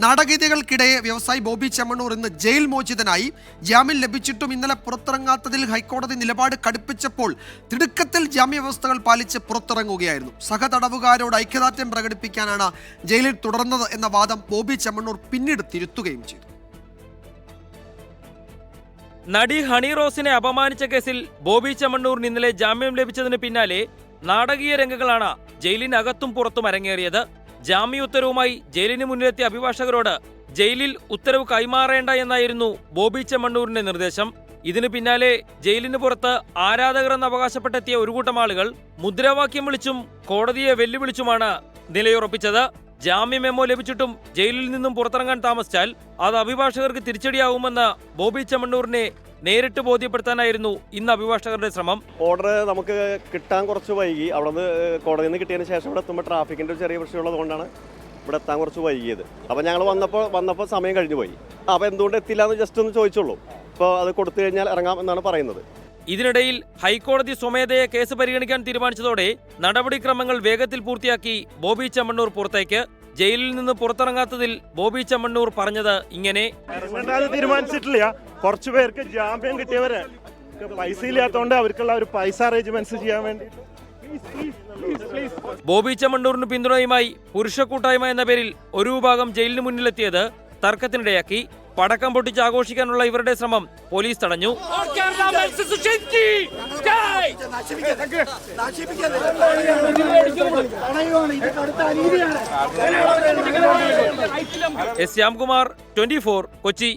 നാടകീയതകൾക്കിടെ വ്യവസായി ബോബി ചെമ്മണ്ണൂർ ഇന്ന് ജയിൽ മോചിതനായി. ജാമ്യം ലഭിച്ചിട്ടും ഇന്നലെ പുറത്തിറങ്ങാത്തതിൽ ഹൈക്കോടതി നിലപാട് കടുപ്പിച്ചപ്പോൾ തിടുക്കത്തിൽ ജാമ്യവ്യവസ്ഥകൾ പാലിച്ച് പുറത്തിറങ്ങുകയായിരുന്നു. സഹതടവുകാരോട് ഐക്യദാർഢ്യം പ്രകടിപ്പിക്കാനാണ് ജയിലിൽ തുടർന്നത് എന്ന വാദം ബോബി ചെമ്മണ്ണൂർ പിന്നീട് തിരുത്തുകയും ചെയ്തു. നടി ഹണി റോസിനെ അപമാനിച്ച കേസിൽ ബോബി ചെമ്മണ്ണൂരിന് ഇന്നലെ ജാമ്യം ലഭിച്ചതിന് പിന്നാലെ നാടകീയ രംഗങ്ങളാണ് ജയിലിനകത്തും പുറത്തും അരങ്ങേറിയത്. ജാമ്യ ഉത്തരവുമായി ജയിലിന് മുന്നിലെത്തിയ അഭിഭാഷകരോട് ജയിലിൽ ഉത്തരവ് കൈമാറേണ്ട എന്നായിരുന്നു ബോബി ചെമ്മണ്ണൂരിന്റെ നിർദ്ദേശം. ഇതിനു പിന്നാലെ ജയിലിന് പുറത്ത് ആരാധകർ എന്ന് അവകാശപ്പെട്ടെത്തിയ ഒരു കൂട്ടം ആളുകൾ മുദ്രാവാക്യം വിളിച്ചും കോടതിയെ വെല്ലുവിളിച്ചുമാണ് നിലയുറപ്പിച്ചത്. ജാമ്യ മെമ്മോ ലഭിച്ചിട്ടും ജയിലിൽ നിന്നും പുറത്തിറങ്ങാൻ താമസിച്ചാൽ അത് അഭിഭാഷകർക്ക് തിരിച്ചടിയാവുമെന്ന് ബോബി ചെമ്മണ്ണൂരിനെ നേരിട്ട് ബോധ്യപ്പെടുത്താനായിരുന്നു ഇന്ന് അഭിഭാഷകരുടെ ശ്രമം. ഓർഡർ നമുക്ക് കിട്ടാൻ കുറച്ച് വൈകി. അവിടെ നിന്ന് കോടതിയിൽ നിന്ന് കിട്ടിയതിന് ശേഷം ഇവിടെ എത്തുമ്പോൾ ട്രാഫിക്കിൻ്റെ ഒരു ചെറിയ പ്രശ്നമുള്ളത് കൊണ്ടാണ് ഇവിടെ എത്താൻ കുറച്ച് വൈകിയത്. അപ്പോൾ ഞങ്ങൾ വന്നപ്പോൾ സമയം കഴിഞ്ഞു പോയി. അപ്പോൾ എന്തുകൊണ്ട് എത്തില്ല എന്ന് ജസ്റ്റ് ഒന്ന് ചോദിച്ചുള്ളൂ. അപ്പോൾ അത് കൊടുത്തു കഴിഞ്ഞാൽ ഇറങ്ങാം എന്നാണ് പറയുന്നത്. ഇതിനിടയിൽ ഹൈക്കോടതി സ്വമേധയെ കേസ് പരിഗണിക്കാൻ തീരുമാനിച്ചതോടെ നടപടിക്രമങ്ങൾ വേഗത്തിൽ പൂർത്തിയാക്കി ബോബി ചെമ്മണ്ണൂർ പുറത്തേക്ക്. ജയിലിൽ നിന്ന് പുറത്തിറങ്ങാത്തതിൽ ബോബി ചെമ്മണ്ണൂർ പറഞ്ഞത് ഇങ്ങനെ: തീരുമാനിച്ചിട്ടില്ല. കുറച്ചു പേർക്ക് ജാമ്യം കിട്ടിയവരെ പൈസ ഇല്ലാത്തതുകൊണ്ട് അവർക്കുള്ള ഒരു പൈസ അറേഞ്ച്മെന്റ്സ് ചെയ്യാൻ വേണ്ടി. ബോബി ചെമ്മണ്ണൂരിന് പിന്തുണയുമായി പുരുഷ കൂട്ടായ്മ എന്ന പേരിൽ ഒരു വിഭാഗം ജയിലിന് മുന്നിലെത്തിയത് തർക്കത്തിനിടയാക്കി. പടക്കം പൊട്ടിച്ച് ആഘോഷിക്കാനുള്ള ഇവരുടെ ശ്രമം പോലീസ് തടഞ്ഞു. എസ് ശ്യാംകുമാർ, 24 കൊച്ചി.